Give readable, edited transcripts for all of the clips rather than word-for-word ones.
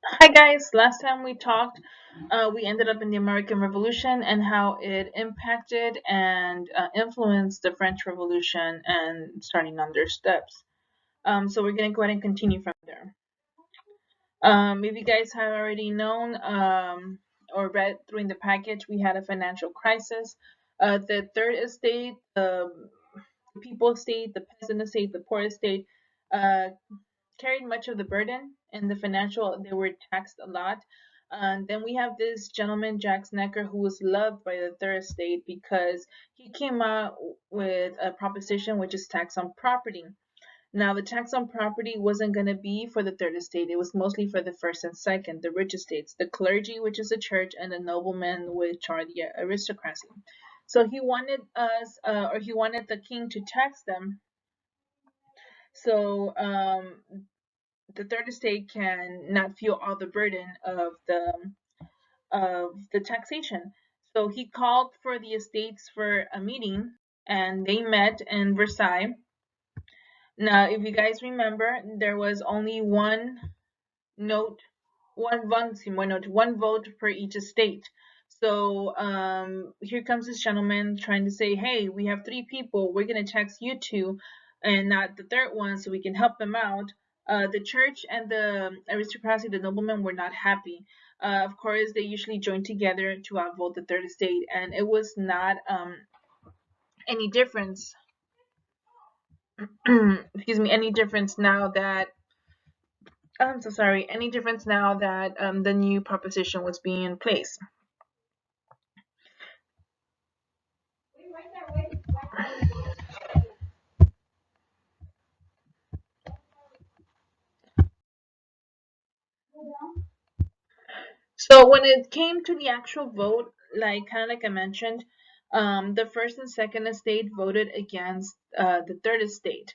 Hi guys, last time we talked, we ended up in the American Revolution and how it impacted and influenced the French Revolution and starting on their steps. So we're going to go ahead and continue from there. If you guys have already known or read through in the package, we had a financial crisis. The third estate, the people estate, the peasant estate, the poor estate, uh, carried much of the burden and the financial they were taxed a lot. And then we have this gentleman Jack Necker who was loved by the third estate because he came out with a proposition which is tax on property. Now the tax on property wasn't going to be for the third estate, it was mostly for the first and second, the rich estates, the clergy, which is the church, and the noblemen, which are the aristocracy. So he wanted us or he wanted the king to tax them. So the third estate can not feel all the burden of the taxation. So he called for the estates for a meeting, and they met in Versailles. Now, if you guys remember, there was only note, one vote per each estate. So here comes this gentleman trying to say, "Hey, we have three people. We're gonna tax you two, and not the third one, so we can help them out." The church and the aristocracy, the noblemen, were not happy. Of course, they usually join together to outvote the third estate, and it was not any difference. Excuse me, any difference now that I'm so sorry. Any difference now that the new proposition was being in place? So when it came to the actual vote, like I mentioned, the first and second estate voted against the third estate.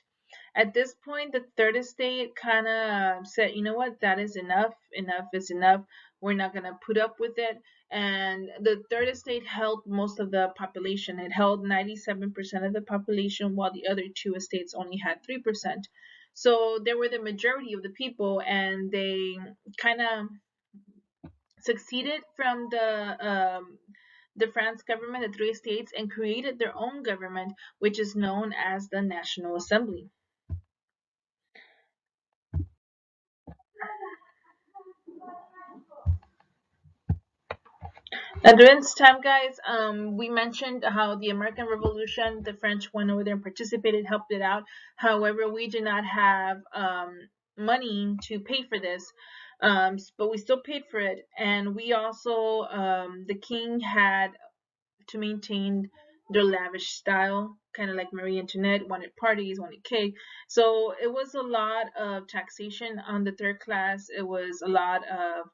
At this point, the third estate kind of said, "You know what? That is enough. Enough is enough. We're not gonna put up with it." And the third estate held most of the population. It held 97% of the population, while the other two estates only had 3%. So they were the majority of the people, and they kind of succeeded from the France government, the three states, and created their own government, which is known as the National Assembly. Now, during this time, guys, we mentioned how the American Revolution, the French went over there and participated, helped it out. However, we did not have money to pay for this, but we still paid for it. And we also, the king had to maintain their lavish style, kind of like Marie Antoinette wanted parties, wanted cake. So it was a lot of taxation on the third class. It was a lot of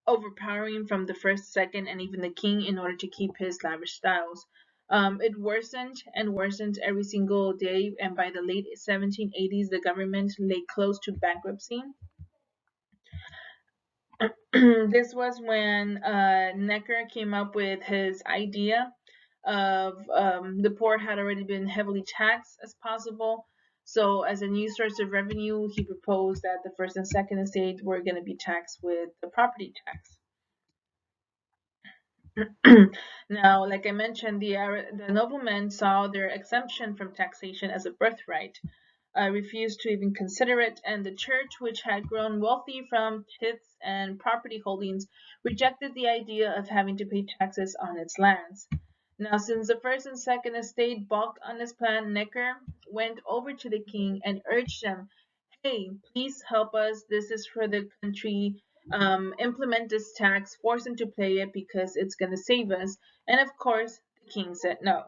overpowering from the first, second, and even the king in order to keep his lavish styles. It worsened and worsened every single day, and by the late 1780s, the government lay close to bankruptcy. This was when Necker came up with his idea of the poor had already been heavily taxed as possible. So, as a new source of revenue, he proposed that the first and second estate were going to be taxed with the property tax. Now, like I mentioned, the noblemen saw their exemption from taxation as a birthright, refused to even consider it, and the church, which had grown wealthy from tithes and property holdings, rejected the idea of having to pay taxes on its lands. Now, since the first and second estate balked on this plan, Necker went over to the king and urged him, "Hey, please help us. This is for the country. Implement this tax, force him to pay it because it's going to save us." And of course, the king said no.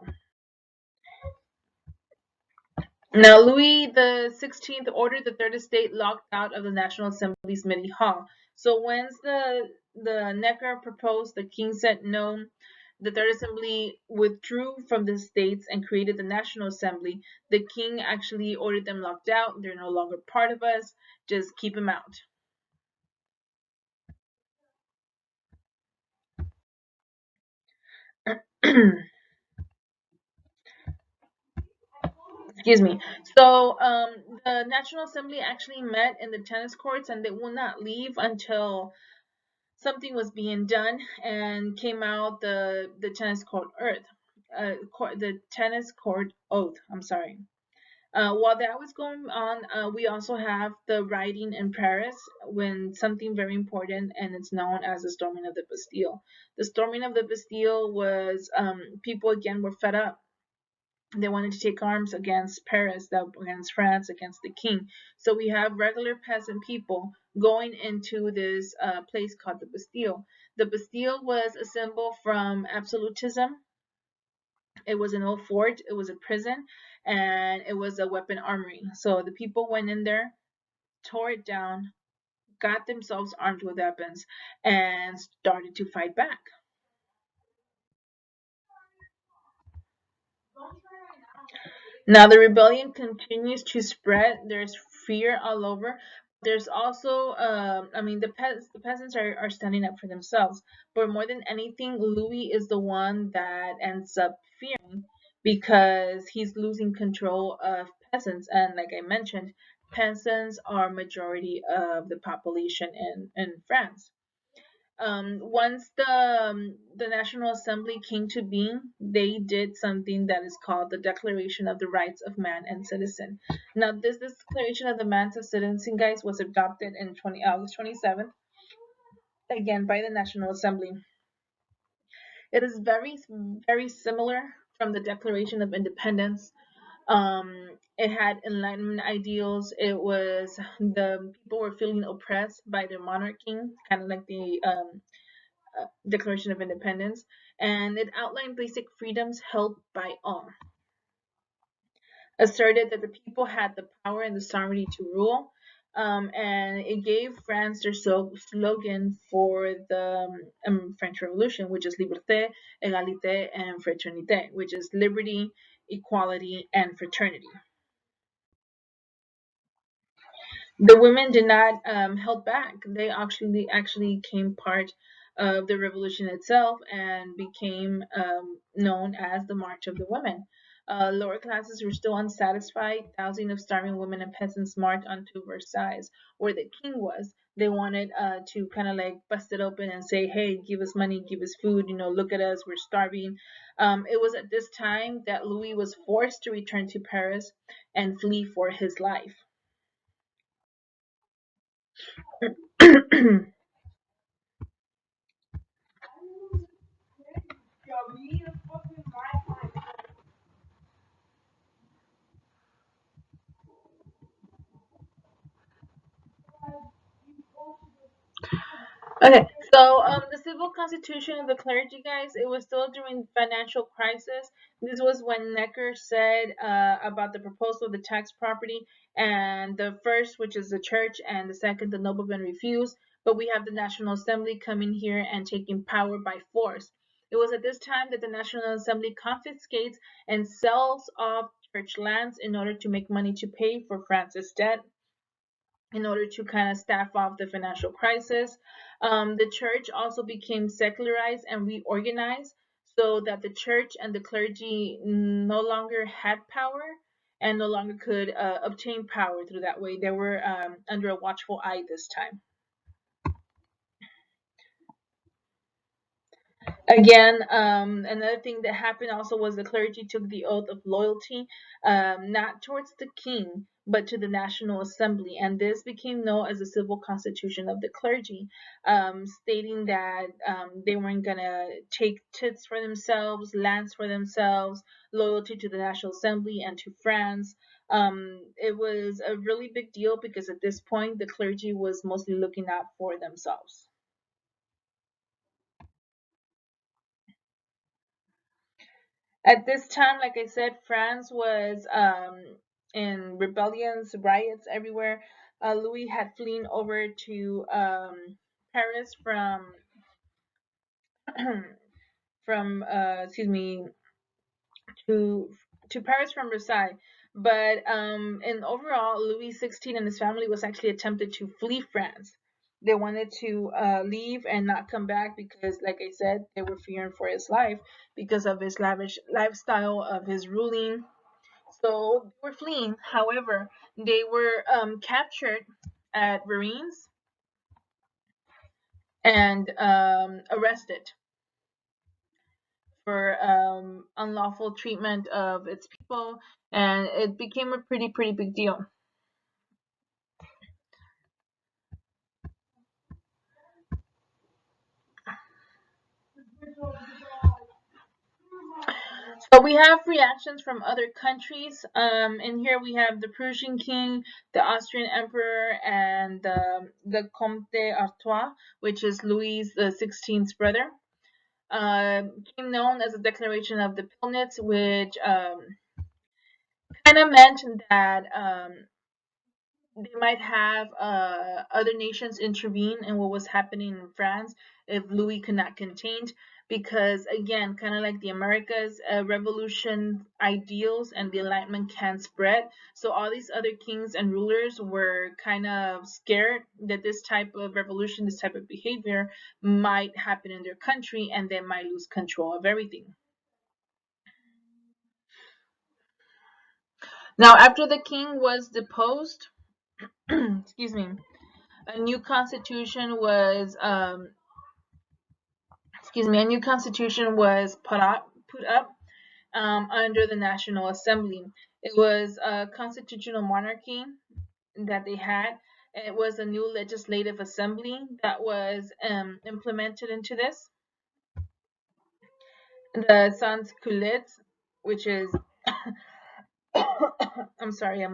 Now, Louis the 16th ordered the third estate locked out of the National Assembly's Midi Hall. So once the Necker proposed, the king said no. The third assembly withdrew from the states and created the National Assembly. The king actually ordered them locked out. They're no longer part of us. Just keep them out. Excuse me. So the National Assembly actually met in the tennis courts, and they will not leave until something was being done, and came out the tennis court the tennis court oath. I'm sorry. While that was going on, we also have the rioting in Paris when something very important, and it's known as the storming of the Bastille. The storming of the Bastille was people again were fed up. They wanted to take arms against Paris, against France, against the king. So we have regular peasant people going into this place called the Bastille. The Bastille was a symbol from absolutism. It was an old fort, it was a prison, and it was a weapon armory. So the people went in there, tore it down, got themselves armed with weapons, and started to fight back. Now the rebellion continues to spread. There's fear all over. There's also, I mean, the peasants are standing up for themselves. But more than anything, Louis is the one that ends up fearing because he's losing control of peasants. And like I mentioned, peasants are majority of the population in France. Once the National Assembly came to being, they did something that is called the Declaration of the Rights of Man and Citizen. Now, this Declaration of the Man and Citizen, guys, was adopted in August 27th, again by the National Assembly. It is very similar from the Declaration of Independence. It had Enlightenment ideals. It was the people were feeling oppressed by their monarchy, kind of like the Declaration of Independence, and it outlined basic freedoms held by all, asserted that the people had the power and the sovereignty to rule, and it gave France their slogan for the French Revolution, which is Liberté, Égalité, and Fraternité, which is liberty, equality, and fraternity. The women did not held back. They actually came part of the revolution itself and became known as the March of the Women. Lower classes were still unsatisfied. Thousands of starving women and peasants marched onto Versailles, where the king was. They wanted to kind of like bust it open and say, "Hey, give us money, give us food. Look at us, we're starving." It was at this time that Louis was forced to return to Paris and flee for his life. Okay, so the civil constitution of the clergy, guys, it was still during financial crisis. This was when Necker said about the proposal of the tax property, and the first, which is the church, and the second, the noblemen refused. But we have the National Assembly coming here and taking power by force. It was at this time that the National Assembly confiscates and sells off church lands in order to make money to pay for France's debt, in order to kind of staff off the financial crisis. The church also became secularized and reorganized so that the church and the clergy no longer had power and no longer could obtain power through that way. They were under a watchful eye this time. Again, another thing that happened also was the clergy took the oath of loyalty, not towards the king, but to the National Assembly. And this became known as the Civil Constitution of the Clergy, stating that they weren't going to take tithes for themselves, lands for themselves, loyalty to the National Assembly and to France. It was a really big deal because at this point, the clergy was mostly looking out for themselves. At this time, like I said, France was in rebellions, riots everywhere. Louis had fleeing over to Paris from excuse me to Paris from Versailles. But in overall, Louis XVI and his family was actually attempted to flee France. They wanted to leave and not come back because, like I said, they were fearing for his life because of his lavish lifestyle of his ruling. So they were fleeing. However, they were captured at Verrines and arrested for unlawful treatment of its people, and it became a pretty big deal. So we have reactions from other countries. And here we have the Prussian king, the Austrian emperor, and the Comte d'Artois, which is Louis the XVI's brother. Became known as the Declaration of the Pillnitz, which kind of meant that they might have other nations intervene in what was happening in France if Louis could not contain. Because again, kind of like the Americas, revolution ideals and the Enlightenment can spread. So all these other kings and rulers were kind of scared that this type of revolution, this type of behavior might happen in their country and they might lose control of everything. Now, after the king was deposed, excuse me, a new constitution was a new constitution was put up under the National Assembly. It was a constitutional monarchy that they had. It was a new legislative assembly that was implemented into this. The sans culottes, which is, I'm sorry,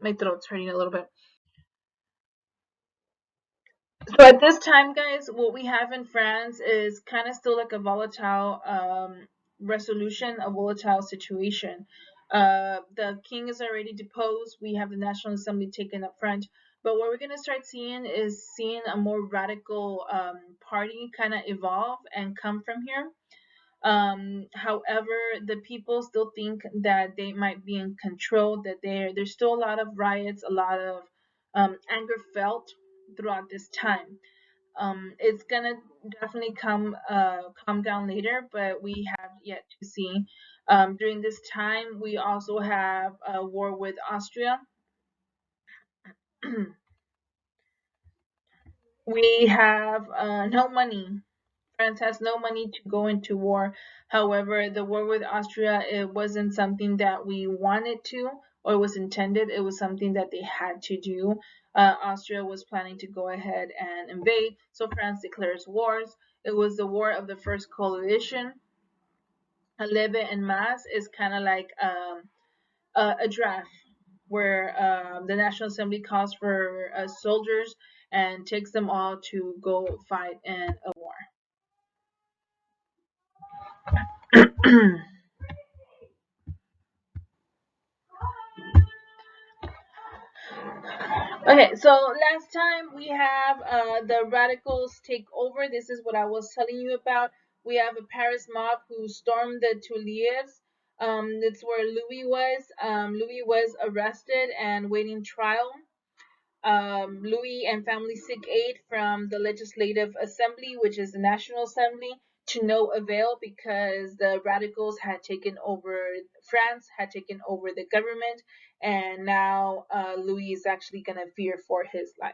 my throat's hurting a little bit. So at this time, guys, what we have in France is kind of still like a volatile resolution, a volatile situation. The king is already deposed. We have the National Assembly taken up front. But what we're going to start seeing is seeing a more radical party kind of evolve and come from here. However, the people still think that they might be in control, that there's still a lot of riots, a lot of anger felt throughout this time. It's gonna definitely calm down later, but we have yet to see. During this time, we also have a war with Austria. We have no money. France has no money to go into war. However, the war with Austria, it wasn't something that we wanted to or was intended. It was something that they had to do. Austria was planning to go ahead and invade, so France declares wars. It was the war of the first coalition. A leve en masse is kind of like a draft where the National Assembly calls for soldiers and takes them all to go fight in a war. Okay, so last time we have the radicals take over. This is what I was telling you about. We have a Paris mob who stormed the Tuileries. That's where Louis was. Louis was arrested and waiting trial. Louis and family seek aid from the Legislative Assembly, which is the National Assembly, to no avail because the radicals had taken over France, had taken over the government, and now Louis is actually going to fear for his life.